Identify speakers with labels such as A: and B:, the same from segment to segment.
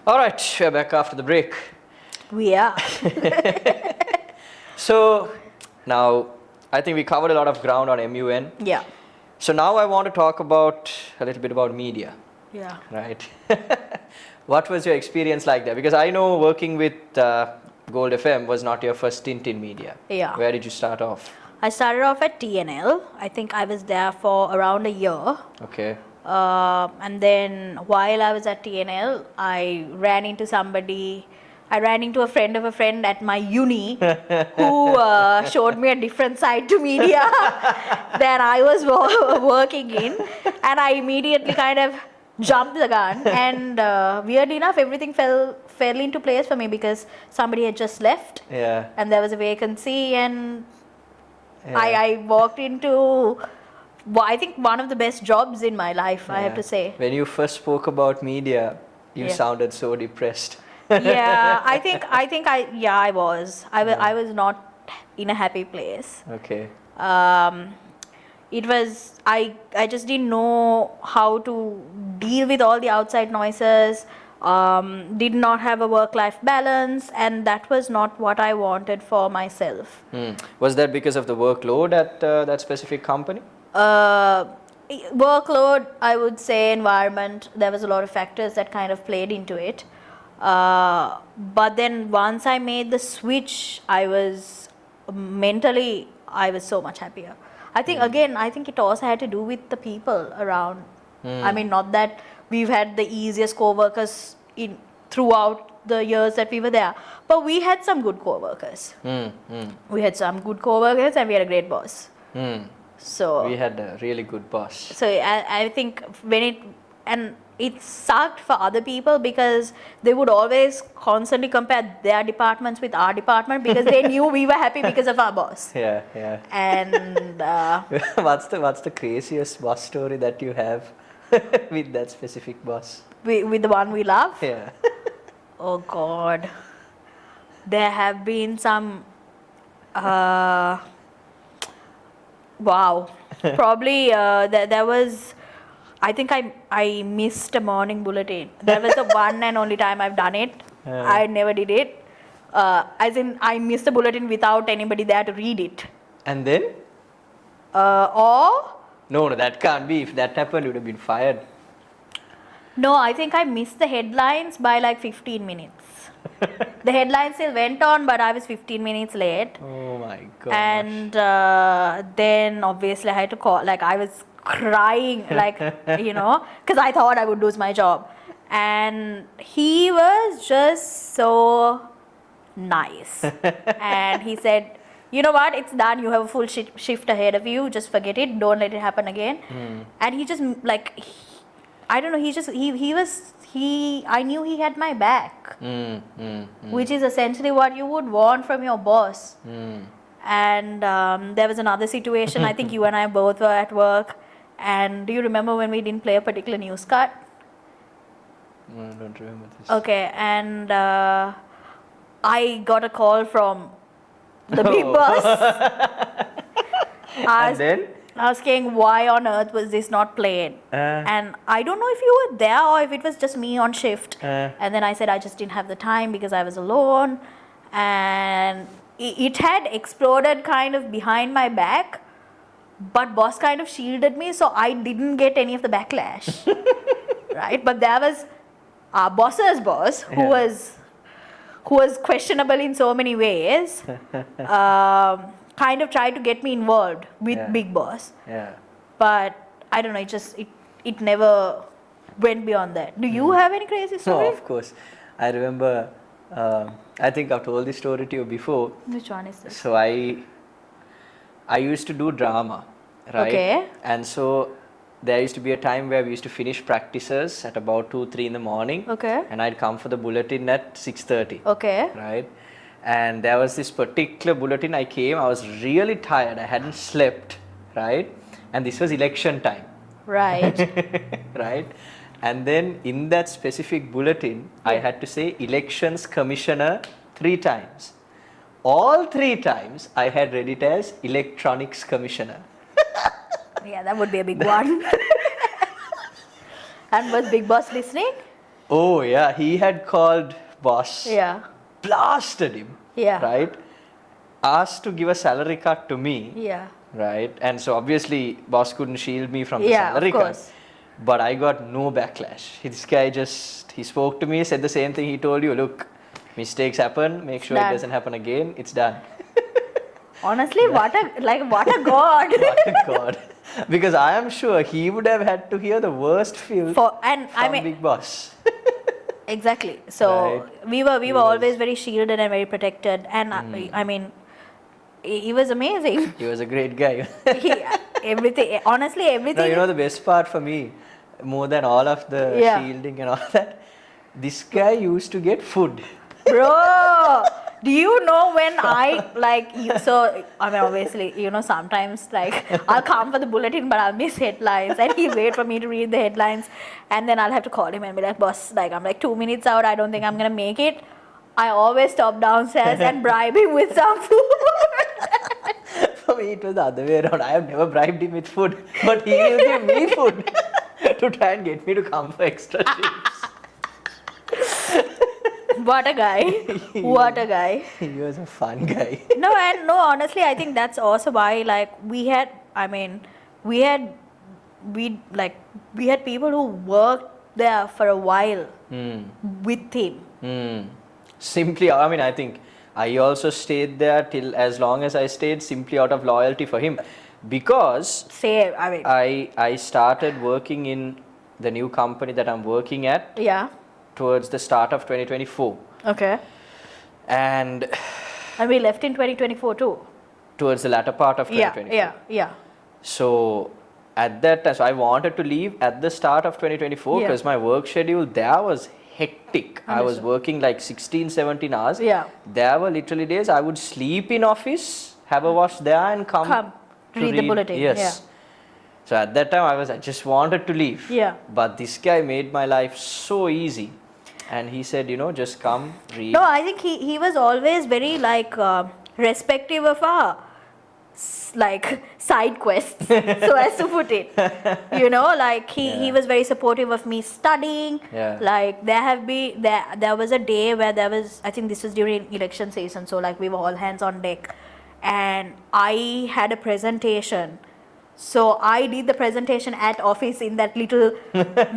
A: All right, we're back after the break.
B: We are.
A: So now I think we covered a lot of ground on MUN.
B: Yeah.
A: So now I want to talk about a little bit about media,
B: Yeah.
A: right? What was your experience like there? Because I know working with Gold FM was not your first stint in media.
B: Yeah.
A: Where did you start off?
B: I started off at TNL. I think I was there for around a year.
A: Okay.
B: And then while I was at TNL, I ran into a friend of a friend at my uni who showed me a different side to media than I was working in. And I immediately kind of jumped the gun. And weirdly enough, everything fell into place for me because somebody had just left.
A: Yeah.
B: And there was a vacancy, and
A: Yeah.
B: I walked into, I think, one of the best jobs in my life, I have to say.
A: When you first spoke about media, you
B: Yeah.
A: sounded so depressed.
B: Yeah, I was. I was not in a happy place.
A: Okay.
B: It was, I just didn't know how to deal with all the outside noises. Did not have a work-life balance, and that was not what I wanted for myself.
A: Was that because of the workload at that specific company?
B: Workload, I would say, environment, there was a lot of factors that kind of played into it. But then once I made the switch, I was so much happier. I think it also had to do with the people around. I mean, not that we've had the easiest co-workers throughout the years that we were there, but we had some good co-workers. We had some good co-workers, and we had a great boss. So
A: we had a really good boss.
B: So I think it sucked for other people because they would always constantly compare their departments with our department because they knew we were happy because of our boss.
A: Yeah.
B: And
A: what's the craziest boss story that you have with that specific boss?
B: with the one we love?
A: Yeah.
B: Oh God, there have been some. Wow, probably there was. I think I missed a morning bulletin. That was the one and only time I've done it. I never did it. As in, I missed a bulletin without anybody there to read it.
A: And then?
B: Or?
A: No, that can't be. If that happened, you would have been fired.
B: No, I think I missed the headlines by like 15 minutes. The headlines still went on, but I was 15 minutes late.
A: Oh my God.
B: And then obviously I had to call, like I was crying, like, because I thought I would lose my job. And he was just so nice. And he said, you know what, it's done. You have a full shift ahead of you. Just forget it. Don't let it happen again. And he just, like, I don't know, I knew he had my back. Which is essentially what you would want from your boss. And there was another situation, I think you and I both were at work. And do you remember when we didn't play a particular news cut?
A: No, I don't remember this.
B: Okay, and I got a call from the big boss.
A: And then?
B: Asking why on earth was this not played. And I don't know if you were there or if it was just me on shift. And then I said I just didn't have the time because I was alone. And it had exploded kind of behind my back. But boss kind of shielded me, so I didn't get any of the backlash. Right? But there was our boss's boss, who was questionable in so many ways, kind of tried to get me involved with Big Boss.
A: Yeah.
B: But I don't know, it never went beyond that. Do you have any crazy story?
A: No, of course. I remember, I think I've told this story to you before.
B: Which one is this?
A: So I used to do drama, right?
B: Okay.
A: And so there used to be a time where we used to finish practices at about 2-3 in the morning.
B: Okay.
A: And I'd come for the bulletin at 6:30.
B: Okay.
A: Right? And there was this particular bulletin I came, I was really tired, I hadn't slept, right? And this was election time.
B: Right.
A: Right? And then in that specific bulletin, I had to say elections commissioner 3 times. All 3 times I had read it as electronics commissioner.
B: Yeah, that would be a big one. And was Big Boss listening?
A: Oh yeah, he had called boss,
B: Yeah.
A: blasted him,
B: Yeah.
A: right? Asked to give a salary cut to me,
B: Yeah.
A: right? And so obviously boss couldn't shield me from the
B: Yeah, of
A: salary cut,
B: course.
A: but I got no backlash. This guy just, he spoke to me, said the same thing he told you. Look, mistakes happen. Make sure it
B: Done.
A: doesn't happen again. It's done.
B: Honestly, what a god.
A: What a god. Because I am sure he would have had to hear the worst filth
B: And
A: from
B: I mean,
A: Big Boss.
B: exactly. So
A: Right.
B: we were
A: He was-
B: always very shielded and very protected. And I mean, he was amazing.
A: He was a great guy.
B: he, everything. Honestly,
A: No,
B: everything.
A: you know the best part for me, more than all of the
B: Yeah.
A: shielding and all that, this guy used to get food.
B: Bro, do you know when so I mean, obviously, sometimes I'll come for the bulletin, but I'll miss headlines, and he'll wait for me to read the headlines, and then I'll have to call him and be like, boss, I'm 2 minutes out, I don't think I'm gonna make it. I always stop downstairs and bribe him with some food.
A: For me, it was the other way around. I have never bribed him with food, but he will give me food to try and get me to come for extra shifts.
B: What a guy. What a guy.
A: He was a fun guy.
B: No, honestly, I think that's also why, we had people who worked there for a while with him.
A: Simply, I mean, I think I also stayed there till as long as I stayed, simply out of loyalty for him, because I started working in the new company that I'm working at
B: Yeah.
A: towards the start of 2024,
B: Okay.
A: and
B: And we left in 2024 too.
A: towards the latter part of 2024.
B: Yeah.
A: So at that time, so I wanted to leave at the start of 2024
B: Yeah.
A: because my work schedule there was hectic. I was
B: Understood.
A: working like 16, 17 hours.
B: Yeah.
A: There were literally days I would sleep in office, have a wash there, and come to
B: read the bulletin.
A: Yes.
B: Yeah.
A: So at that time I just wanted to leave.
B: Yeah.
A: But this guy made my life so easy, and he said, just come, read.
B: No, I think he was always very respective of our side quests, so as to put it. He was very supportive of me studying.
A: Yeah.
B: There was a day where I think this was during election season, so we were all hands on deck, and I had a presentation. So I did the presentation at office in that little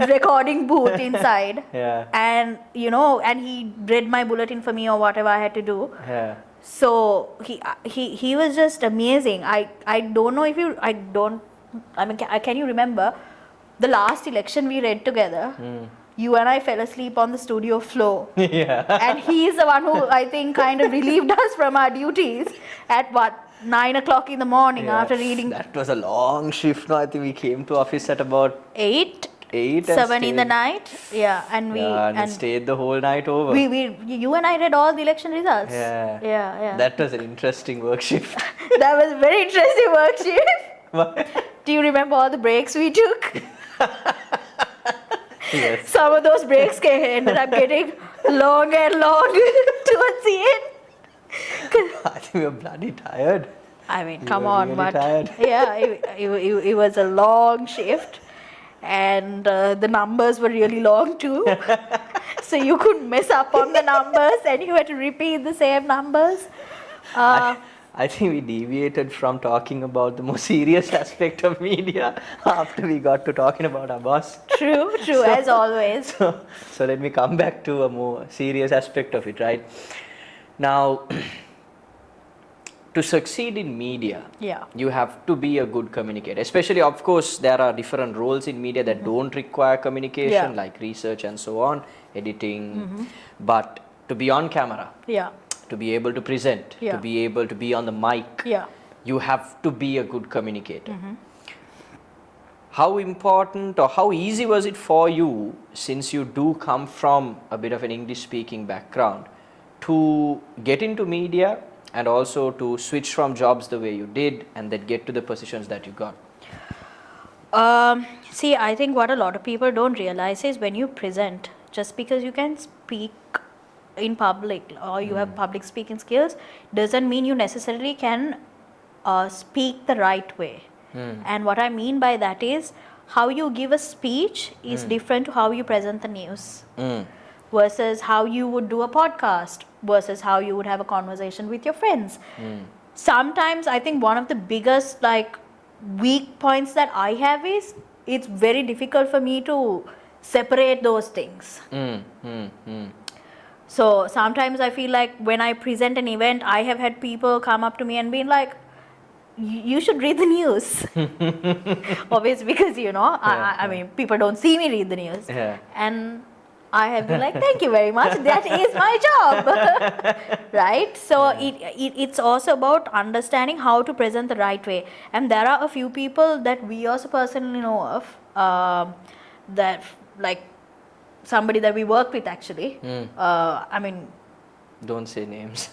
B: recording booth inside.
A: Yeah.
B: And and he read my bulletin for me or whatever I had to do.
A: Yeah.
B: So he was just amazing. I don't know if can you remember the last election we read together? You and I fell asleep on the studio floor.
A: Yeah.
B: And he's the one who I think kind of relieved us from our duties at 9 o'clock in the morning after reading.
A: That was a long shift. No, I think we came to office at about
B: 8
A: and
B: 7 in the
A: stayed-
B: night. Yeah, and we
A: and stayed the whole night over.
B: you and I read all the election results.
A: Yeah. That was an interesting work shift.
B: That was a very interesting work shift.
A: What?
B: Do you remember all the breaks we took?
A: Yes.
B: Some of those breaks ended up getting long and long towards the end.
A: I think we were bloody tired.
B: I mean,
A: We
B: come
A: were
B: on,
A: really
B: but
A: tired.
B: yeah, it was a long shift, and the numbers were really long too. So you couldn't mess up on the numbers, and you had to repeat the same numbers.
A: I think we deviated from talking about the more serious aspect of media after we got to talking about our boss.
B: True, as always.
A: So let me come back to a more serious aspect of it, right? Now, to succeed in media,
B: Yeah.
A: you have to be a good communicator. Especially, of course, there are different roles in media that don't require communication,
B: Yeah.
A: like research and so on, editing. But to be on camera,
B: Yeah.
A: to be able to present,
B: Yeah.
A: to be able to be on the mic,
B: Yeah.
A: you have to be a good communicator. How important or how easy was it for you, since you do come from a bit of an English speaking background, to get into media and also to switch from jobs the way you did and then get to the positions that you got?
B: See, I think what a lot of people don't realize is when you present, just because you can speak in public or you have public speaking skills, doesn't mean you necessarily can speak the right way. And what I mean by that is how you give a speech is different to how you present the news.
A: Mm.
B: Versus how you would do a podcast, versus how you would have a conversation with your friends. Sometimes I think one of the biggest like weak points that I have is it's very difficult for me to separate those things. So sometimes I feel like when I present an event, I have had people come up to me and being like, you should read the news. Obviously, because I mean, people don't see me read the news.
A: Yeah.
B: And I have been like, thank you very much. That is my job. Right? So it's also about understanding how to present the right way. And there are a few people that we also personally know of that, like, somebody that we work with actually. I mean,
A: Don't say names.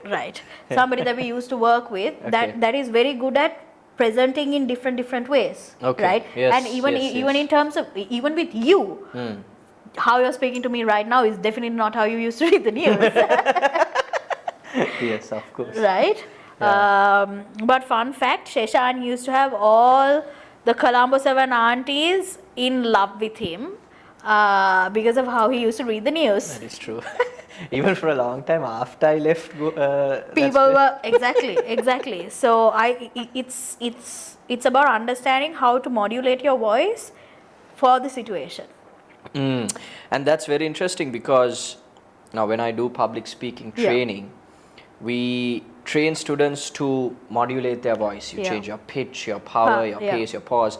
B: right. Somebody that we used to work with
A: Okay.
B: that is very good at presenting in different ways.
A: Okay.
B: Right?
A: Yes,
B: And even
A: yes,
B: even
A: yes.
B: in terms of even with you, how you're speaking to me right now is definitely not how you used to read the news.
A: Yes, of course.
B: Right?
A: Yeah.
B: But fun fact, Sheshan used to have all the Colombo 7 aunties in love with him because of how he used to read the news.
A: That is true. Even for a long time after I left,
B: People were exactly. So it's about understanding how to modulate your voice for the situation.
A: And that's very interesting because now when I do public speaking
B: Yeah.
A: training, we train students to modulate their voice. You
B: Yeah.
A: change your pitch, your power, your
B: Yeah.
A: pace, your pause.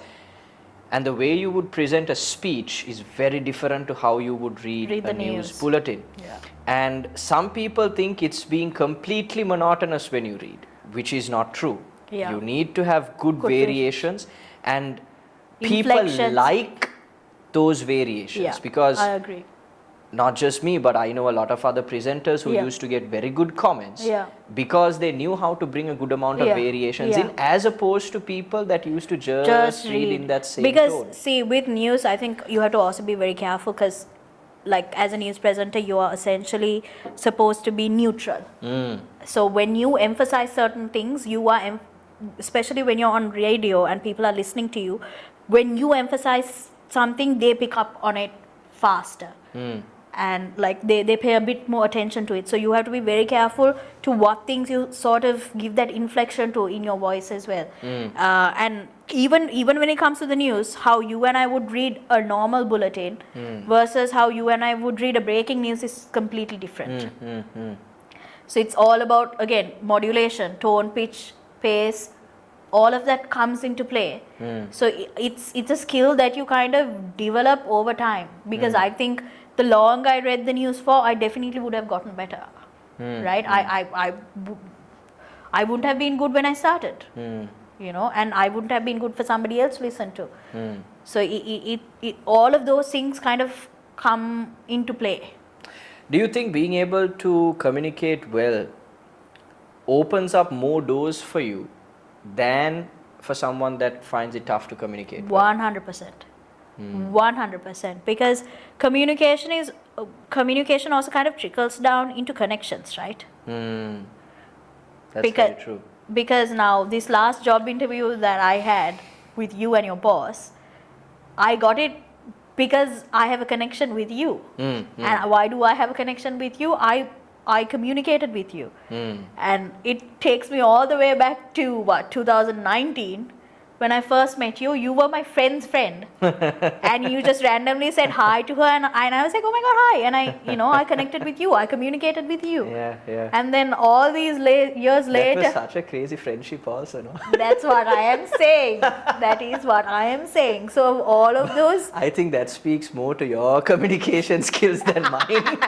A: And the way you would present a speech is very different to how you would read
B: Read
A: a
B: the
A: news
B: news.
A: bulletin.
B: Yeah.
A: And some people think it's being completely monotonous when you read, which is not true.
B: Yeah.
A: You need to have good
B: Good
A: variations, and people
B: Inflections.
A: like those variations
B: Yeah.
A: because
B: I agree.
A: not just me, but I know a lot of other presenters who
B: Yeah.
A: used to get very good comments
B: Yeah.
A: because they knew how to bring a good amount of
B: Yeah.
A: variations
B: Yeah.
A: in, as opposed to people that used to just read in that same
B: because
A: tone.
B: see, with news I think you have to also be very careful because like as a news presenter you are essentially supposed to be neutral. So when you emphasize certain things, you are especially when you're on radio and people are listening to you, when you emphasize something they pick up on it faster. And like they pay a bit more attention to it, so you have to be very careful to what things you sort of give that inflection to in your voice as well. And even when it comes to the news, how you and I would read a normal bulletin versus how you and I would read a breaking news is completely different. So it's all about, again, modulation, tone, pitch, pace, all of that comes into play. So it's a skill that you kind of develop over time, because I think the longer I read the news for, I definitely would have gotten better. Right? I wouldn't have been good when I started. And I wouldn't have been good for somebody else to listen to. So all of those things kind of come into play.
A: Do you think being able to communicate well opens up more doors for you than for someone that finds it tough to communicate well?
B: 100%. 100%. Because communication also kind of trickles down into connections, right?
A: That's very true.
B: Because now this last job interview that I had with you and your boss, I got it because I have a connection with you. And why do I have a connection with you? I communicated with you. And it takes me all the way back to 2019. When I first met you, you were my friend's friend. And you just randomly said hi to her, and I was like, oh my god, hi. And I connected with you, I communicated with you.
A: Yeah.
B: And then all these years later,
A: That was such a crazy friendship also, no?
B: that's what I am saying. That is what I am saying. So all of those,
A: I think that speaks more to your communication skills than mine.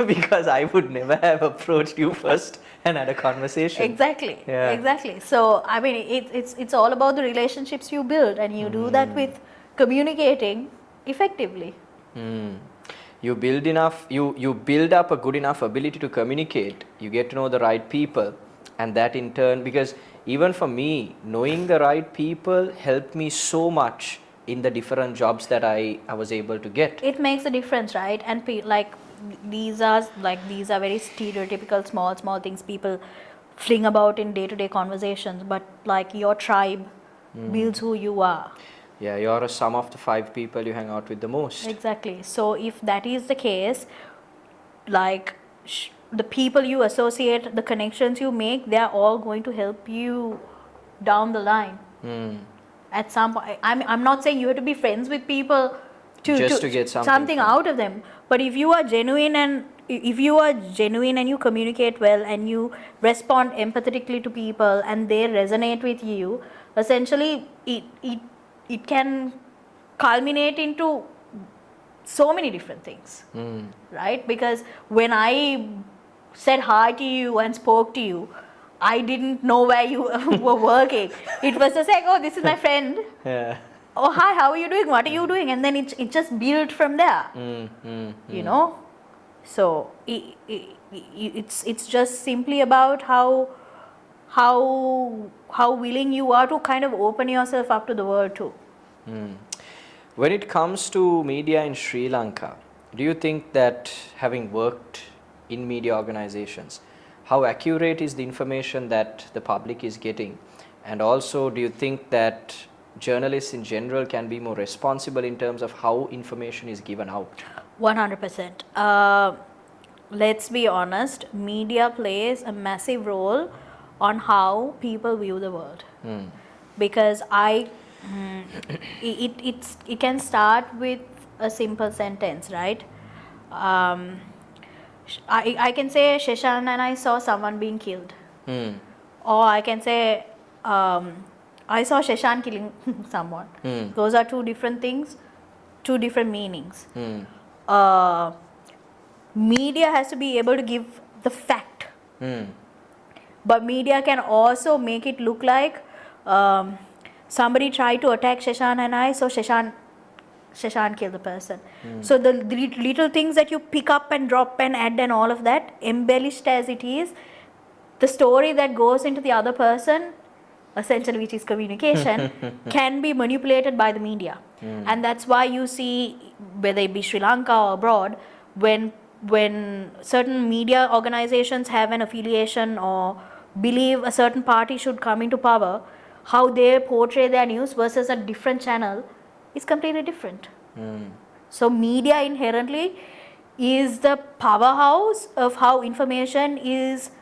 A: Because I would never have approached you first and had a conversation.
B: exactly.
A: Yeah.
B: So I mean, it's all about the relationships you build, and you do that with communicating effectively.
A: You build up a good enough ability to communicate. You get to know the right people, and that in turn, because even for me, knowing the right people helped me so much in the different jobs that I was able to get.
B: It makes a difference, right? And these are very stereotypical small things people fling about in day-to-day conversations, but like your tribe builds who you are.
A: Yeah, you're a sum of the 5 people you hang out with the most.
B: Exactly. So if that is the case, like the people you associate, the connections you make, they are all going to help you down the line. At some point, I'm not saying you have to be friends with people
A: Just to get something from
B: out of them, but if you are genuine and you communicate well and you respond empathetically to people and they resonate with you, essentially it can culminate into so many different things, right? Because when I said hi to you and spoke to you, I didn't know where you were working. It was just like, oh, this is my friend.
A: Yeah.
B: Oh, hi, how are you doing? What are you doing? And then it just built from there. You know, so it's just simply about how willing you are to kind of open yourself up to the world too.
A: When it comes to media in Sri Lanka, do you think that having worked in media organizations, how accurate is the information that the public is getting? And also, do you think that journalists in general can be more responsible in terms of how information is given out?
B: 100%. Let's be honest, media plays a massive role on how people view the world. Because it can start with a simple sentence, right? I can say Sheshan and I saw someone being killed. Or I can say I saw Sheshan killing someone. Those are two different things, two different meanings. Media has to be able to give the fact. But media can also make it look like somebody tried to attack Sheshan and I, so Sheshan killed the person. So the little things that you pick up and drop and add and all of that, embellished as it is, the story that goes into the other person, essentially which is communication, can be manipulated by the media. And that's why you see, whether it be Sri Lanka or abroad, when certain media organizations have an affiliation or believe a certain party should come into power, how they portray their news versus a different channel is completely different. So media inherently is the powerhouse of how information is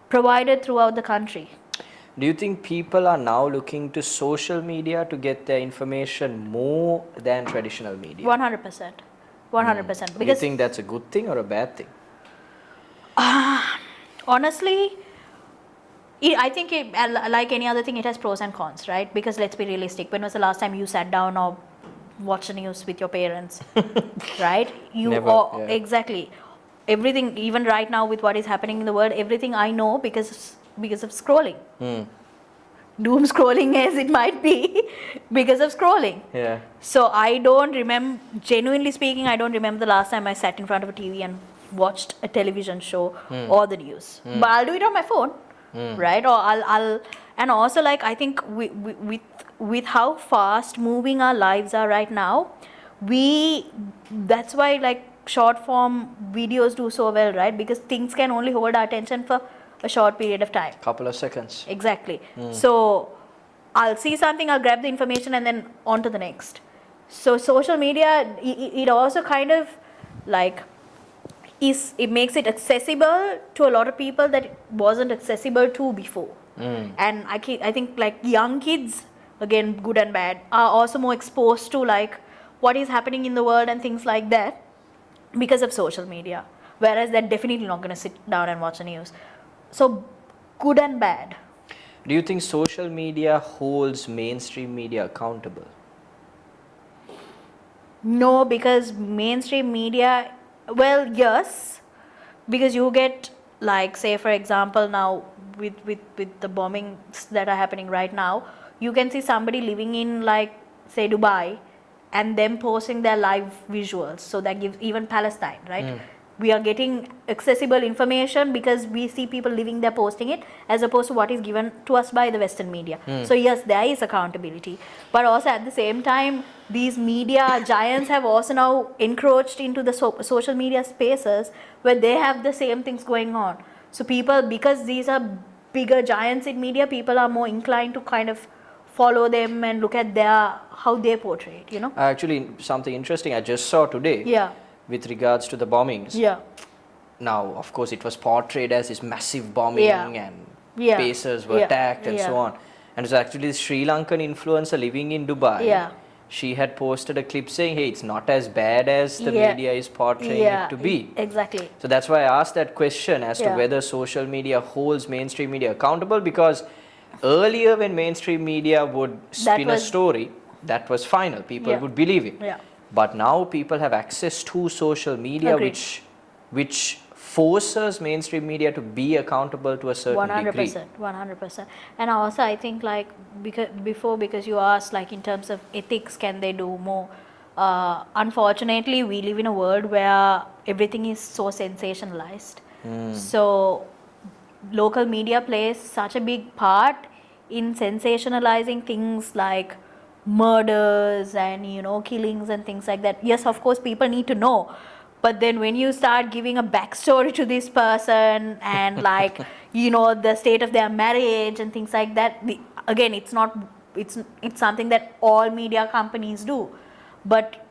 B: provided throughout the country.
A: Do you think people are now looking to social media to get their information more than traditional media?
B: 100%. 100%.
A: Do you think that's a good thing or a bad thing?
B: Honestly, I think like any other thing, it has pros and cons, right? Because let's be realistic. When was the last time you sat down or watched the news with your parents? Right?
A: Never, yeah.
B: Exactly. Everything, even right now with what is happening in the world, everything I know because of scrolling. Doom scrolling as it might be, because of scrolling.
A: Yeah.
B: So I don't remember, genuinely speaking, I don't remember the last time I sat in front of a TV and watched a television show or the news. But I'll do it on my phone, right? Or I'll and also, like, I think with how fast moving our lives are right now, that's why, like, short form videos do so well, right? Because things can only hold our attention for a short period of time.
A: Couple of seconds.
B: Exactly. So I'll see something, I'll grab the information, and then on to the next. So social media, it also kind of like it makes it accessible to a lot of people that it wasn't accessible to before. And I think, like, young kids, again, good and bad, are also more exposed to, like, what is happening in the world and things like that because of social media, whereas they're definitely not going to sit down and watch the news. So good and bad.
A: Do you think social media holds mainstream media accountable?
B: No, because mainstream media, well, yes, because you get, like, say for example, now with the bombings that are happening right now, you can see somebody living in, like, say Dubai, and them posting their live visuals. So that gives, even Palestine, right? We are getting accessible information because we see people living there posting it, as opposed to what is given to us by the Western media. So yes, there is accountability, but also at the same time, these media giants have also now encroached into the social media spaces where they have the same things going on. So people, because these are bigger giants in media, people are more inclined to kind of follow them and look at how they portray it, you know.
A: Actually, something interesting I just saw today
B: Yeah.
A: with regards to the bombings.
B: Yeah.
A: Now, of course, it was portrayed as this massive bombing
B: Yeah.
A: and
B: Yeah.
A: bases were
B: Yeah.
A: attacked and so
B: Yeah.
A: on. And it was actually this Sri Lankan influencer living in Dubai.
B: Yeah.
A: She had posted a clip saying, hey, it's not as bad as the
B: Yeah.
A: media is portraying
B: Yeah.
A: it to be.
B: Exactly.
A: So that's why I asked that question as to
B: Yeah.
A: whether social media holds mainstream media accountable, because earlier when mainstream media would spin a
B: was-
A: story, that was final. People
B: Yeah.
A: would believe it.
B: Yeah.
A: But now people have access to social media,
B: Agreed.
A: which forces mainstream media to be accountable to a certain degree.
B: 100%. And also I think like because you asked like in terms of ethics, can they do more? Unfortunately, we live in a world where everything is so sensationalized. So local media plays such a big part in sensationalizing things like murders and killings and things like that. Yes, of course people need to know, but then when you start giving a backstory to this person and like the state of their marriage and things like that, again it's something that all media companies do, but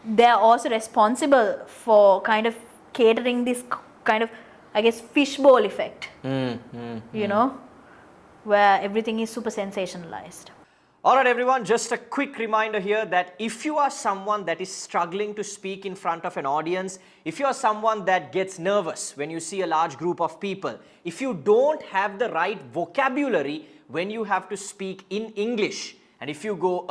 B: they're also responsible for kind of catering this kind of, I guess, fishbowl effect, where everything is super sensationalized.
A: All right, everyone, just a quick reminder here that if you are someone that is struggling to speak in front of an audience, if you are someone that gets nervous when you see a large group of people, if you don't have the right vocabulary when you have to speak in English, and if you go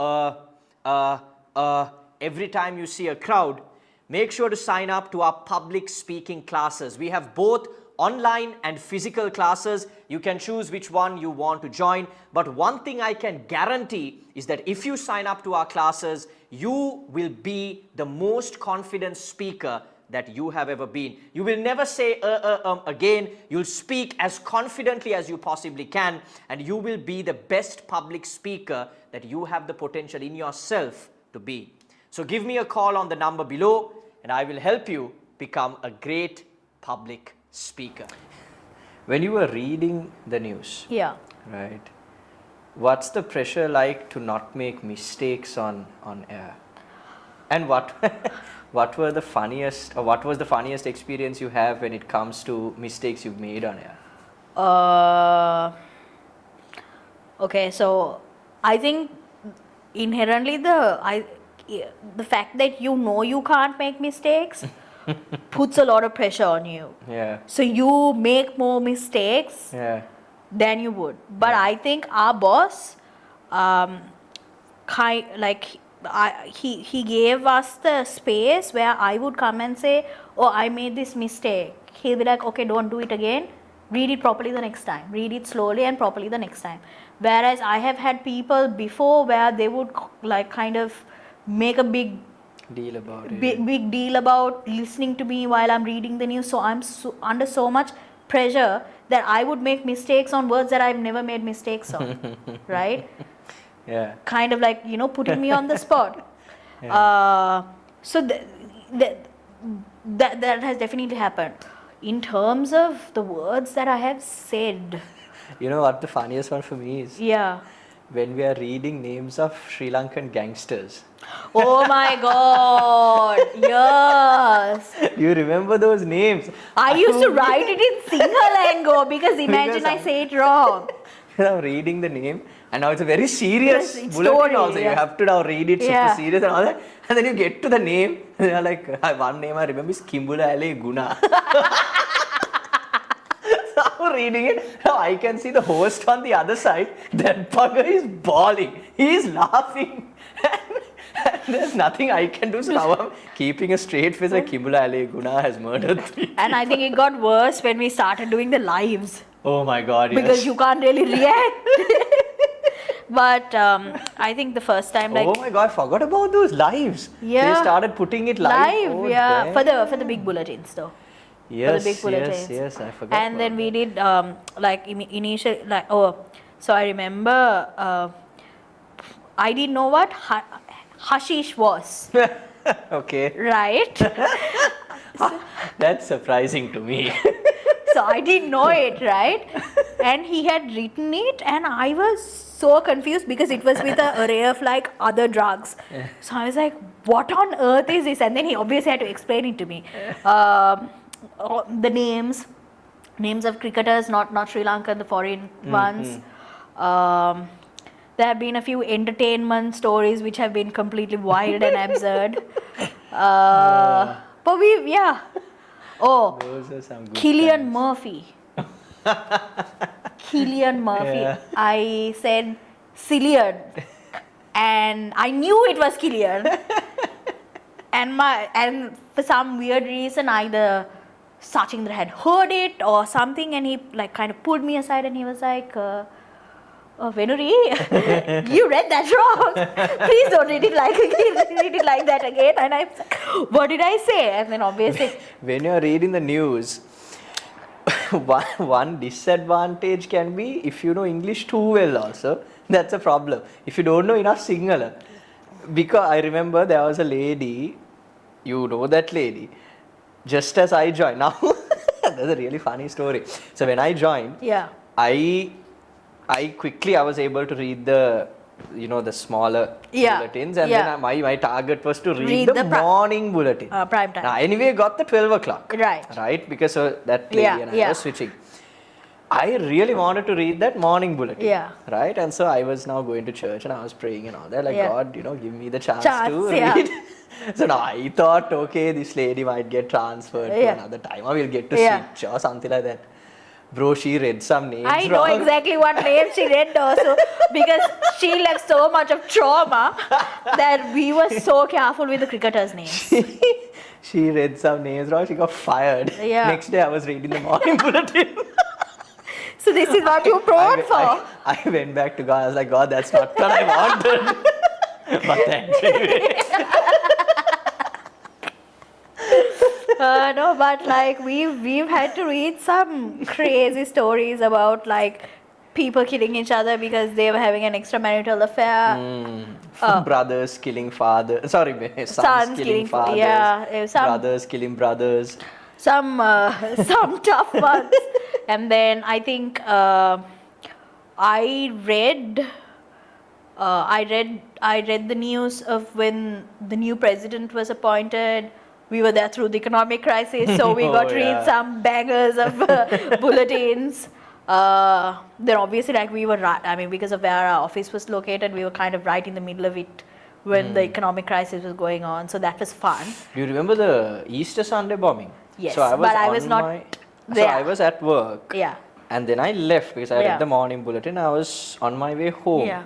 A: every time you see a crowd, make sure to sign up to our public speaking classes. We have both online and physical classes. You can choose which one you want to join. But one thing I can guarantee is that if you sign up to our classes, you will be the most confident speaker that you have ever been. You will never say again. You'll speak as confidently as you possibly can, and you will be the best public speaker that you have the potential in yourself to be. So give me a call on the number below, and I will help you become a great public speaker. When you were reading the news,
B: Yeah.
A: right, what's the pressure like to not make mistakes on air? And what were the funniest, or what was the funniest experience you have when it comes to mistakes you've made on air?
B: Okay, so I think inherently the fact that you can't make mistakes puts a lot of pressure on you.
A: Yeah.
B: So you make more mistakes
A: Yeah.
B: than you would. But
A: Yeah.
B: I think our boss, he gave us the space where I would come and say, oh, I made this mistake. He'll be like, okay, don't do it again. Read it properly the next time. Read it slowly and properly the next time. Whereas I have had people before where they would like kind of make a big
A: Deal about it.
B: big deal about listening to me while I'm reading the news. So I'm under so much pressure that I would make mistakes on words that I've never made mistakes on. Right?
A: Yeah.
B: Kind of like, putting me on the spot.
A: Yeah.
B: So that has definitely happened. In terms of the words that I have said.
A: You know what the funniest one for me is?
B: Yeah.
A: When we are reading names of Sri Lankan gangsters.
B: Oh my God. Yes.
A: Do you remember those names?
B: I used to write it in Sinhala because imagine I say it wrong.
A: I'm reading the name, and now it's a very serious
B: Yes, it's
A: bulletin
B: story,
A: also. You
B: yeah.
A: have to now read it super
B: Yeah.
A: serious and all that. And then you get to the name, and you're like, one name I remember is Kimbula Ale Guna. So I'm reading it. Now I can see the host on the other side. That bugger is bawling. He is laughing. And there's nothing I can do. So now I'm keeping a straight face like Kimbula Ale Guna has murdered 3
B: And I think it got worse when we started doing the lives.
A: Oh my God, yes.
B: Because you can't really react. But I think the first time, like
A: oh my God, I forgot about those lives.
B: Yeah.
A: They started putting it live. Oh,
B: yeah,
A: damn.
B: for the big bulletins though.
A: Yes,
B: big bulletins.
A: yes, I forgot.
B: And then we did like initial like so I remember I didn't know what hashish was.
A: Okay,
B: Right?
A: that's surprising to me.
B: So I didn't know it, right? And he had written it, and I was so confused because it was with an array of like other drugs. So I was like, what on earth is this? And then he obviously had to explain it to me. The names of cricketers, not Sri Lankan, the foreign ones. There have been a few entertainment stories which have been completely wild and absurd. But Oh,
A: Those are some good
B: Killian
A: times.
B: Murphy. Killian Murphy.
A: Yeah.
B: I said Cillian, and I knew it was Killian. and for some weird reason, either Sachin had heard it or something, and he like kind of pulled me aside, and he was like, Venuri, you read that wrong. Please don't read it like that again. And I was like, what did I say? And then obviously,
A: When you're reading the news, one disadvantage can be if you know English too well also. That's a problem. If you don't know enough Sinhala. Because I remember there was a lady, you know that lady, just as I joined. Now, that's a really funny story. So when I joined,
B: yeah.
A: I quickly I was able to read the the smaller
B: Yeah,
A: bulletins, and
B: yeah.
A: then my target was to read
B: Read
A: the
B: the
A: morning bulletin.
B: Prime time.
A: Now, anyway, got the 12 o'clock.
B: Right.
A: Because that lady
B: Yeah,
A: and I
B: yeah.
A: was switching. I really wanted to read that morning bulletin.
B: Yeah.
A: Right. And so I was now going to church and I was praying and all that. Like,
B: Yeah.
A: God, give me the chance
B: Chance,
A: to
B: yeah.
A: read. So now I thought, okay, this lady might get transferred to
B: Yeah.
A: another time, or we'll get to
B: Yeah.
A: switch or something like that. Bro, she read some names
B: I know
A: wrong.
B: exactly what name she read also because she left so much of trauma that we were so careful with the cricketers' names.
A: She read some names wrong. She got fired.
B: Yeah.
A: Next day, I was reading the morning bulletin.
B: So this is what you prayed for.
A: I went back to God. I was like, God, that's not what I wanted. But thanks anyway.
B: No, but like we've had to read some crazy stories about like people killing each other because they were having an extramarital affair.
A: Brothers killing father. Sorry, sons killing fathers.
B: Yeah,
A: Brothers killing brothers.
B: some tough ones. And then I think I read the news of when the new president was appointed. We were there through the economic crisis, so we got to read some bangers of bulletins. Then obviously, like we were, because of where our office was located, we were kind of right in the middle of it when the economic crisis was going on. So that was fun.
A: Do you remember the Easter Sunday bombing?
B: Yes,
A: so I was
B: but I was not
A: So
B: there.
A: I was at work.
B: Yeah.
A: And then I left because I
B: Yeah.
A: read the morning bulletin. I was on my way home.
B: Yeah.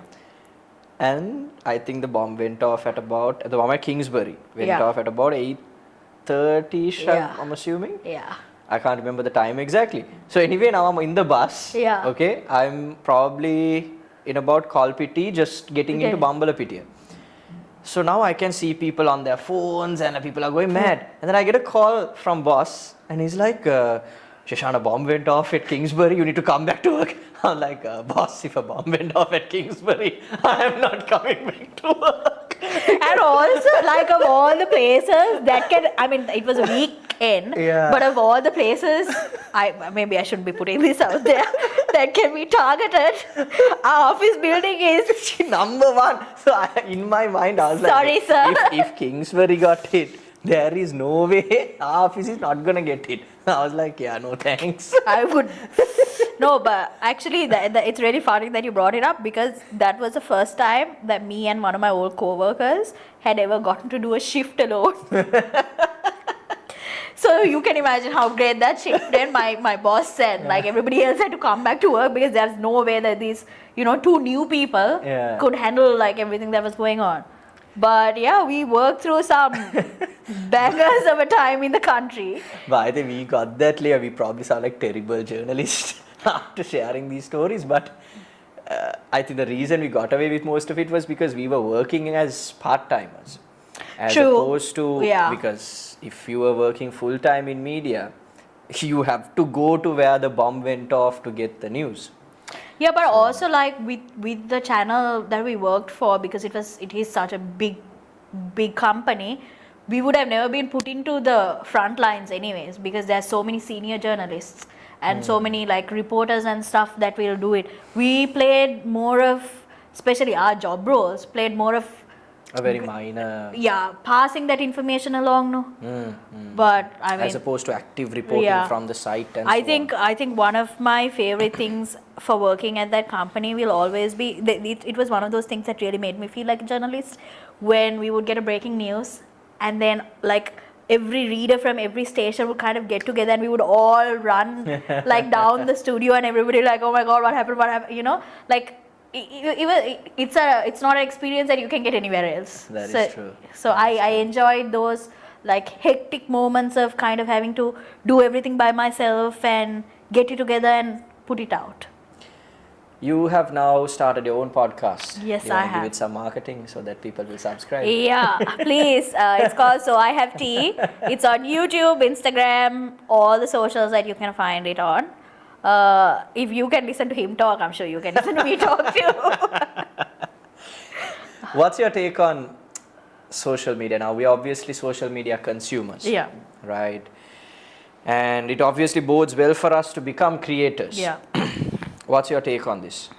A: And I think the bomb went off at about, the bomb at Kingsbury went
B: Yeah.
A: off at about 8:30ish,
B: Yeah.
A: I'm assuming.
B: Yeah.
A: I can't remember the time exactly. So anyway, now I'm in the bus.
B: Yeah.
A: Okay. I'm probably in about Kalpiti, just getting into
B: Okay.
A: Bambalapitiya. So now I can see people on their phones and people are going mad. And then I get a call from boss and he's like, Shoshana, bomb went off at Kingsbury. You need to come back to work. I'm like, boss, if a bomb went off at Kingsbury, I am not coming back to work.
B: And also, like of all the places that it was a weekend,
A: Yeah.
B: but of all the places, maybe I shouldn't be putting this out there, that can be targeted, our office building is...
A: Number one. So in my mind, I was
B: Sorry,
A: like,
B: sir.
A: If Kingsbury got hit, there is no way our office is not gonna get hit. I was like, yeah, no thanks.
B: I would... No, but actually, it's really funny that you brought it up because that was the first time that me and one of my old co-workers had ever gotten to do a shift alone. So you can imagine how great that shift went. My boss said, like everybody else had to come back to work because there's no way that these, two new people
A: Yeah.
B: could handle like everything that was going on. But yeah, we worked through some bangers of a time in the country.
A: But I think we got that later. We probably sound like terrible journalists after sharing these stories. But I think the reason we got away with most of it was because we were working as part-timers. As
B: True.
A: opposed to,
B: Yeah.
A: because if you were working full-time in media, you have to go to where the bomb went off to get the news.
B: Yeah, but also like with the channel that we worked for, because it is such a big company, we would have never been put into the front lines anyways, because there's so many senior journalists and so many like reporters and stuff that will do it. We played more of especially our job roles, played more of
A: A very minor,
B: passing that information along, no. But I mean,
A: as opposed to active reporting from the site and
B: I
A: so
B: think
A: on.
B: I think one of my favorite things for working at that company will always be it was one of those things that really made me feel like a journalist when we would get a breaking news, and then like every reader from every station would kind of get together and we would all run like down the studio, and everybody like, oh my god, what happened, you know, like it's not an experience that you can get anywhere else.
A: That
B: So
A: is true.
B: I enjoyed those like hectic moments of kind of having to do everything by myself and get it together and put it out.
A: You have now started your own podcast.
B: Yes,
A: you
B: I
A: want to give
B: have.
A: it some marketing so that people will subscribe?
B: Yeah, please. It's called So I Have Tea. It's on YouTube, Instagram, all the socials that you can find it on. If you can listen to him talk, I'm sure you can listen to me talk too.
A: What's your take on social media? Now, we're obviously social media consumers.
B: Yeah.
A: Right? And it obviously bodes well for us to become creators.
B: Yeah.
A: What's your take on this?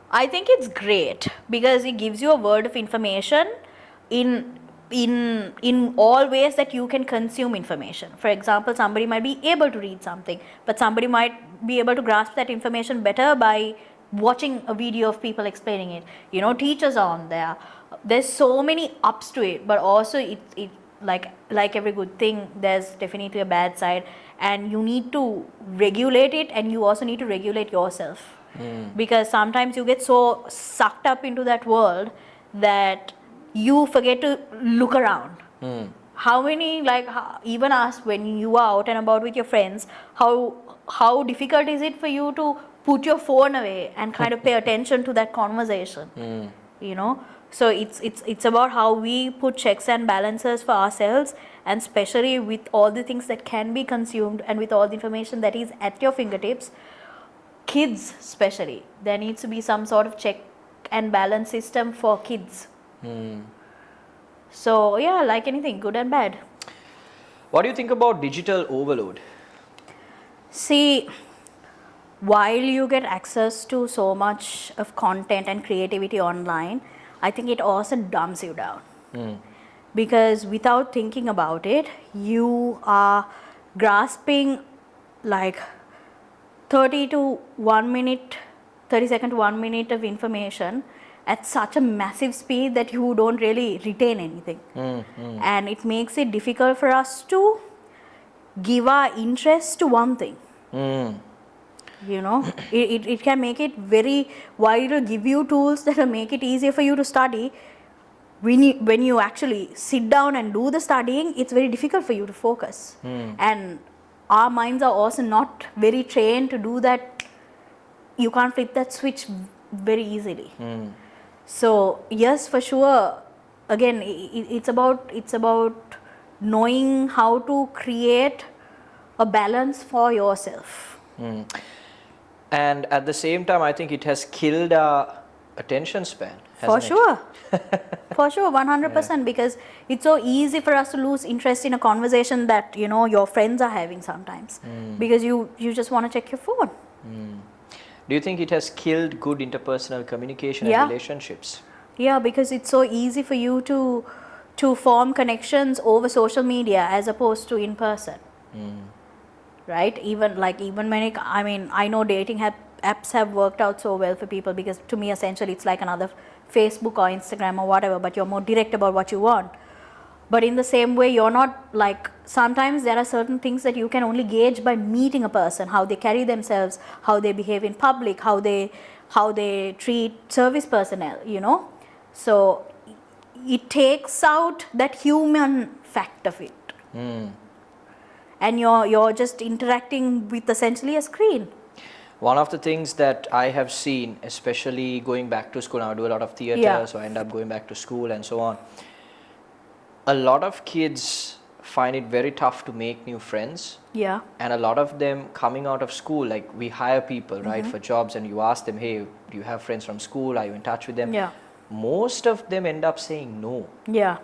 B: I think it's great because it gives you a world of information in all ways that you can consume information. For example, somebody might be able to read something, but somebody might be able to grasp that information better by watching a video of people explaining it. You know, teachers are on there. There's so many ups to it, but also it like every good thing, there's definitely a bad side, and you need to regulate it, and you also need to regulate yourself. Because sometimes you get so sucked up into that world that you forget to look around. How many, like, even us, when you are out and about with your friends, how difficult is it for you to put your phone away and kind of pay attention to that conversation? You know, so it's about how we put checks and balances for ourselves, and especially with all the things that can be consumed and with all the information that is at your fingertips. Kids especially, there needs to be some sort of check and balance system for kids. So yeah, like anything, good and bad.
A: What do you think about digital overload?
B: See, while you get access to so much of content and creativity online, I think it also dumbs you down. Because without thinking about it, you are grasping like 30 second to 1 minute of information at such a massive speed that you don't really retain anything. And it makes it difficult for us to give our interest to one thing. You know, it can make it very, while it'll give you tools that will make it easier for you to study, when you actually sit down and do the studying, it's very difficult for you to focus. And our minds are also not very trained to do that. You can't flip that switch very easily. So yes, for sure, again, it's about knowing how to create a balance for yourself.
A: And at the same time, I think it has killed our attention span.
B: For
A: hasn't it?
B: sure. For sure, 100%, because it's so easy for us to lose interest in a conversation that, you know, your friends are having sometimes, because you just want to check your phone.
A: Do you think it has killed good interpersonal communication
B: Yeah.
A: and relationships?
B: Yeah, because it's so easy for you to form connections over social media as opposed to in person. Right? Even when I know dating apps have worked out so well for people, because to me essentially it's like another Facebook or Instagram or whatever, but you're more direct about what you want. But in the same way, you're not like, sometimes there are certain things that you can only gauge by meeting a person, how they carry themselves, how they behave in public, how they treat service personnel, you know. So it takes out that human fact of it. And you're just interacting with essentially a screen.
A: One of the things that I have seen, especially going back to school, now I do a lot of theatre,
B: Yeah.
A: so I end up going back to school and so on. A lot of kids find it very tough to make new friends.
B: Yeah.
A: And a lot of them coming out of school, like we hire people, right, for jobs, and you ask them, hey, do you have friends from school? Are you in touch with them?
B: Yeah.
A: Most of them end up saying no.
B: Yeah.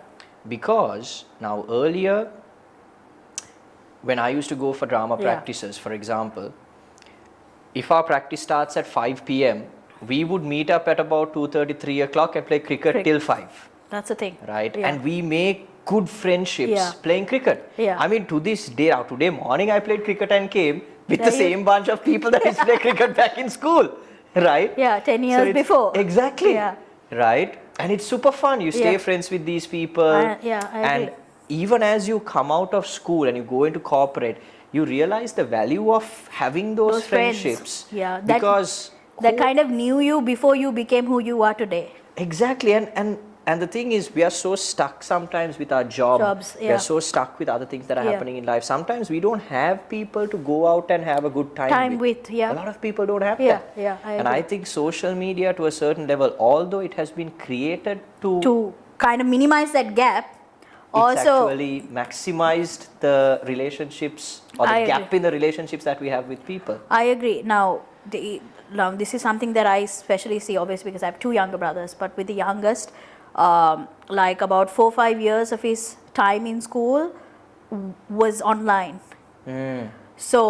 A: Because now earlier, when I used to go for drama
B: Yeah.
A: practices, for example, if our practice starts at 5 p.m., we would meet up at about 2:30, 3 o'clock and play cricket till 5.
B: That's the thing.
A: Right?
B: Yeah.
A: And we make good friendships
B: Yeah.
A: playing cricket.
B: Yeah.
A: I mean, to this day, now today morning I played cricket and came with
B: There
A: the
B: you-
A: same bunch of people that used to play cricket back in school. Right?
B: Yeah, 10
A: So
B: years
A: it's-
B: before.
A: Exactly.
B: Yeah.
A: Right? And it's super fun. You stay
B: Yeah.
A: friends with these people.
B: I
A: and
B: agree.
A: even as you come out of school and you go into corporate, you realize the value of having those
B: friends.
A: friendships.
B: Yeah.
A: Because
B: That kind of knew you before you became who you are today.
A: exactly, and the thing is, we are so stuck sometimes with our
B: Jobs,
A: We
B: yeah.
A: are so stuck with other things that are
B: Yeah.
A: happening in life. Sometimes we don't have people to go out and have a good time
B: with, yeah.
A: A lot of people don't have
B: Yeah,
A: that.
B: yeah, I
A: and
B: agree.
A: I think social media, to a certain level, although it has been created
B: To kind of minimize that gap.
A: it's
B: Also,
A: actually maximized the relationships or the
B: I
A: gap
B: agree.
A: in the relationships that we have with people.
B: I agree. Now, this is something that I especially see, obviously, because I have 2 younger brothers. But with the youngest, like about 4-5 years of his time in school was online. So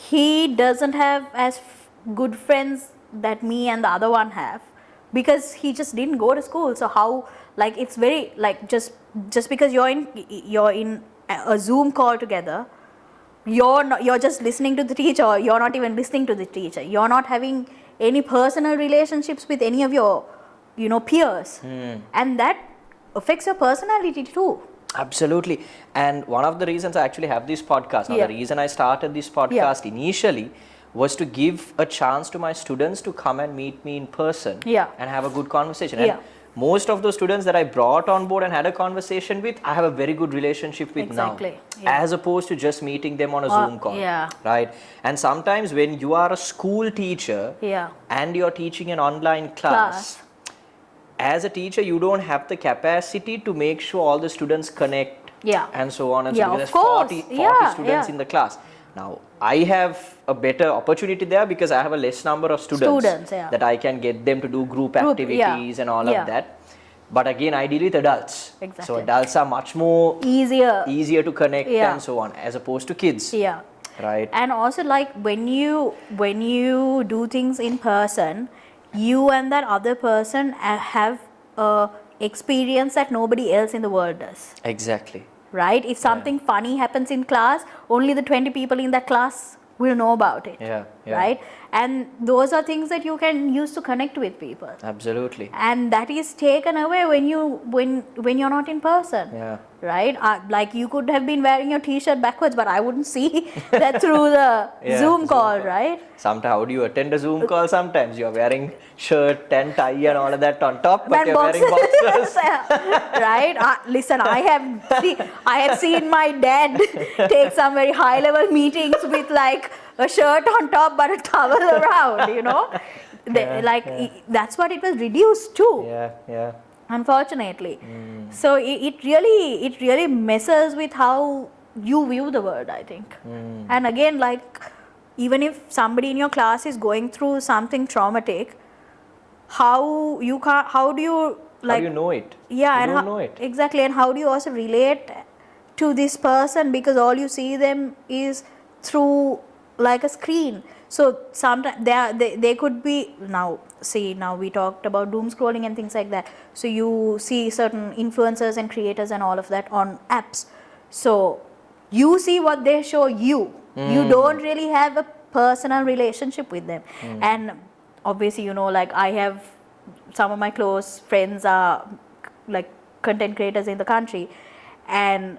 B: he doesn't have as good friends that me and the other one have, because he just didn't go to school. So how, like, it's very like just because you're in a Zoom call together, you're just listening to the teacher, or you're not even listening to the teacher. You're not having any personal relationships with any of your peers, and that affects your personality too.
A: Absolutely. And one of the reasons I actually have this podcast, now
B: Yeah.
A: the reason I started this podcast initially was to give a chance to my students to come and meet me in person
B: Yeah.
A: and have a good conversation.
B: Yeah.
A: And most of those students that I brought on board and had a conversation with, I have a very good relationship with
B: Exactly.
A: now.
B: Yeah.
A: As opposed to just meeting them on a Zoom call.
B: Yeah.
A: Right? And sometimes when you are a school teacher
B: Yeah.
A: and you're teaching an online class, as a teacher, you don't have the capacity to make sure all the students connect
B: Yeah.
A: and so on and
B: Yeah,
A: so on.
B: of
A: There's
B: course.
A: 40
B: Yeah,
A: students
B: yeah.
A: in the class. Now, I have a better opportunity there because I have a less number of students
B: Yeah.
A: that I can get them to do group
B: yeah.
A: activities and all
B: Yeah.
A: of that. But again, I deal with adults.
B: Exactly.
A: So adults are much more
B: Easier.
A: to connect
B: Yeah.
A: and so on, as opposed to kids.
B: Yeah.
A: Right?
B: And also, like, when you do things in person, you and that other person have a experience that nobody else in the world does.
A: Exactly.
B: Right? If something funny happens in class, only the 20 people in that class will know about it.
A: Yeah.
B: Right? And those are things that you can use to connect with people.
A: Absolutely.
B: And that is taken away when you're not in person.
A: Yeah.
B: Right? Like, you could have been wearing your t-shirt backwards, but I wouldn't see that through the
A: Yeah,
B: Zoom call, right?
A: Sometimes, how do you attend a Zoom call? Sometimes you're wearing shirt and tie and all of that on top, but
B: And
A: you're wearing boxers.
B: Right? Listen, I have seen my dad take some very high level meetings with like a shirt on top but a towel around, that's what it was reduced to.
A: Yeah.
B: Unfortunately. So it really messes with how you view the world, I think. And again, like, even if somebody in your class is going through something traumatic, how do you
A: How do you know it?
B: yeah,
A: You
B: and
A: don't know it.
B: exactly, and how do you also relate to this person, because all you see them is through like a screen. So sometimes they could be, now we talked about doom scrolling and things like that. So you see certain influencers and creators and all of that on apps. So you see what they show you. You don't really have a personal relationship with them. And obviously, like, I have some of my close friends are like content creators in the country, and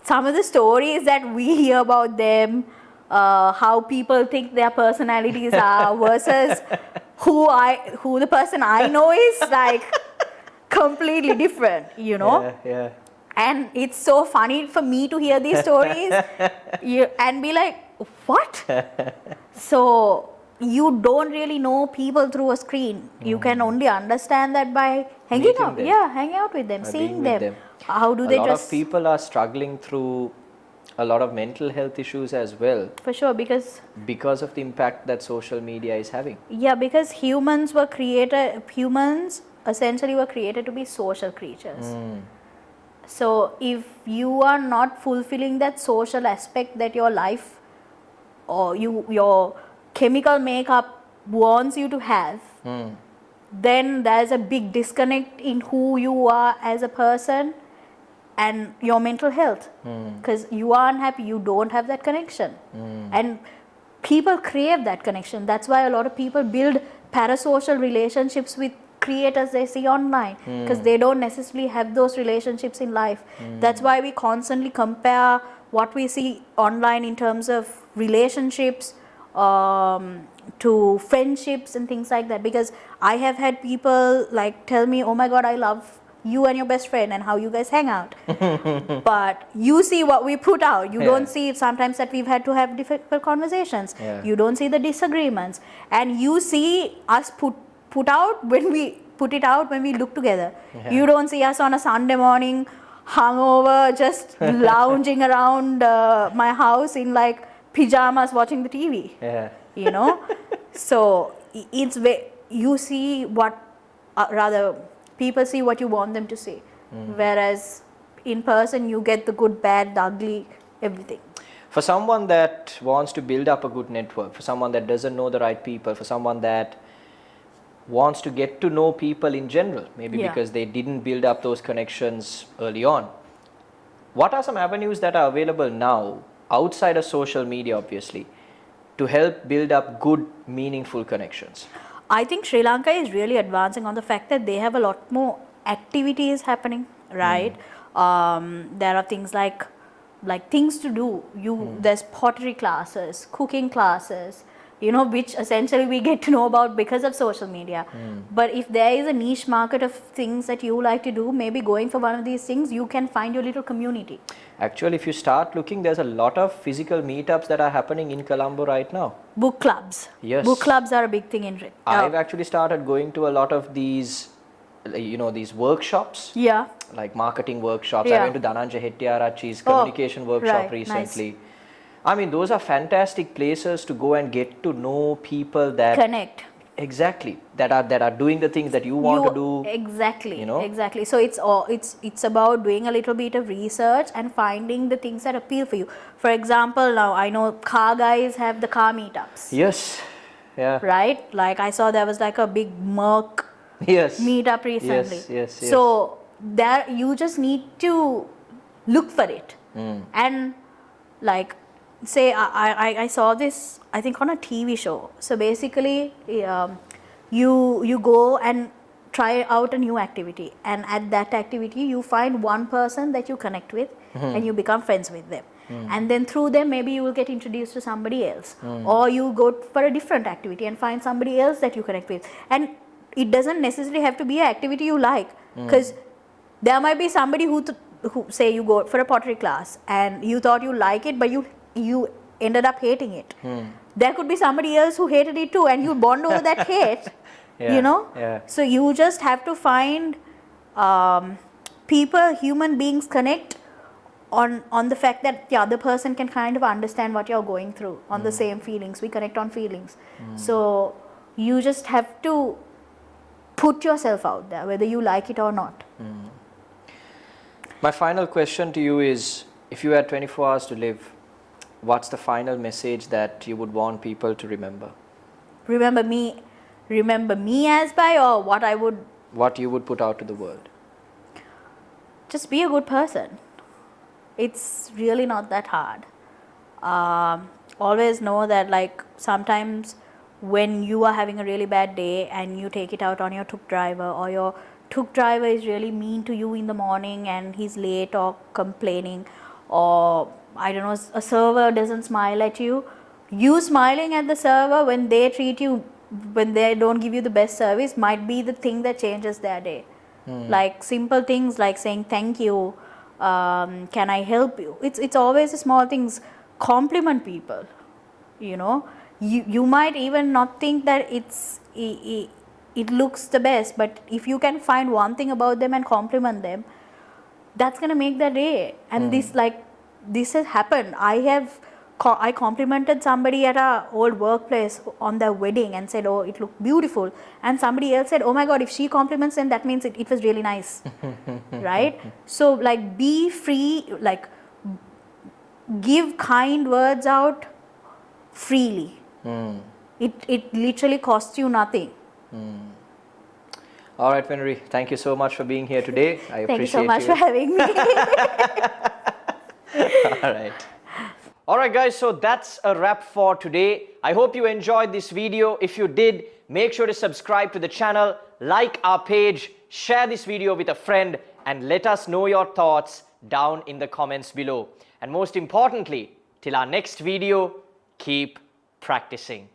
B: some of the stories that we hear about them, how people think their personalities are versus who the person I know is, like, completely different,
A: Yeah.
B: And it's so funny for me to hear these stories and be like, what? So you don't really know people through a screen. You can only understand that by hanging
A: Meeting
B: out.
A: them.
B: Yeah, hanging out with them,
A: By
B: seeing
A: being with
B: them.
A: them.
B: How do
A: A
B: they
A: lot
B: just...
A: of people are struggling through a lot of mental health issues as well
B: For sure, because
A: of the impact that social media is having.
B: because humans essentially were created to be social creatures. So if you are not fulfilling that social aspect that your life or your chemical makeup wants you to have, then there's a big disconnect in who you are as a person and your mental health. Because you are unhappy, you don't have that connection. And people crave that connection. That's why a lot of people build parasocial relationships with creators they see online, because they don't necessarily have those relationships in life. That's why we constantly compare what we see online in terms of relationships to friendships and things like that, because I have had people like tell me, oh my god, I love you and your best friend and how you guys hang out. But you see what we put out, you don't see sometimes that we've had to have difficult conversations. You don't see the disagreements, and you see us put out when we put it out when we look together. You don't see us on a Sunday morning hungover just lounging around my house in like pajamas watching the TV. You know, so it's you see what rather people see what you want them to see, whereas in person you get the good, bad, the ugly, everything.
A: For someone that wants to build up a good network, for someone that doesn't know the right people, for someone that wants to get to know people in general, maybe because they didn't build up those connections early on, what are some avenues that are available now outside of social media, obviously, to help build up good, meaningful connections?
B: I think Sri Lanka is really advancing on the fact that they have a lot more activities happening, right? There are things like things to do. There's pottery classes, cooking classes, you know, which essentially we get to know about because of social media. But if there is a niche market of things that you like to do, maybe going for one of these things, you can find your little community.
A: Actually, if you start looking, there's a lot of physical meetups that are happening in Colombo right now.
B: Book clubs.
A: Yes.
B: Book clubs are a big thing in
A: I've actually started going to a lot of these, you know, these workshops.
B: Yeah.
A: Like marketing workshops. I went to Dhananjay Hettiarachchi's communication workshop recently. Nice. I mean, those are fantastic places to go and get to know people that
B: connect.
A: Exactly, that are doing the things that you want to do.
B: Exactly,
A: you know?
B: Exactly. So it's about doing a little bit of research and finding the things that appeal for you. For example, now I know car guys have the car meetups.
A: Yes. Yeah.
B: Right? Like I saw there was like a big Merc meetup recently.
A: Yes.
B: So there you just need to look for it. And like say I saw this I think on a TV show. So basically you go and try out a new activity, and at that activity you find one person that you connect with and you become friends with them. And then through them maybe you will get introduced to somebody else, or you go for a different activity and find somebody else that you connect with. And it doesn't necessarily have to be an activity you like, because there might be somebody who say you go for a pottery class and you thought you like it, but you ended up hating it. There could be somebody else who hated it too, and you bond over that hate. You know. So you just have to find people, human beings connect on the fact that the other person can kind of understand what you're going through, on the same feelings. We connect on feelings. So you just have to put yourself out there, whether you like it or not.
A: My final question to you is, if you had 24 hours to live, what's the final message that you would want people to remember?
B: Remember me as by, or what
A: you would put out to the world?
B: Just be a good person. It's really not that hard. Always know that like sometimes when you are having a really bad day and you take it out on your tuk driver, or your tuk driver is really mean to you in the morning and he's late or complaining, or I don't know, a server doesn't smile at you, you smiling at the server when they treat you, when they don't give you the best service, might be the thing that changes their day. Like simple things like saying thank you, can I help you? It's always the small things. Compliment people, you know. You might even not think that it looks the best, but if you can find one thing about them and compliment them, that's gonna make their day. And this has happened. I complimented somebody at our old workplace on their wedding and said, oh, it looked beautiful. And somebody else said, oh my God, if she compliments them, that means it was really nice. Right? So like be free, like give kind words out freely. It literally costs you nothing.
A: All right, Venery, thank you so much for being here today. I
B: Thank you so
A: appreciate
B: much for having me.
A: All right. All right, guys, so that's a wrap for today. I hope you enjoyed this video. If you did, make sure to subscribe to the channel, like our page, share this video with a friend, and let us know your thoughts down in the comments below. And most importantly, till our next video, keep practicing.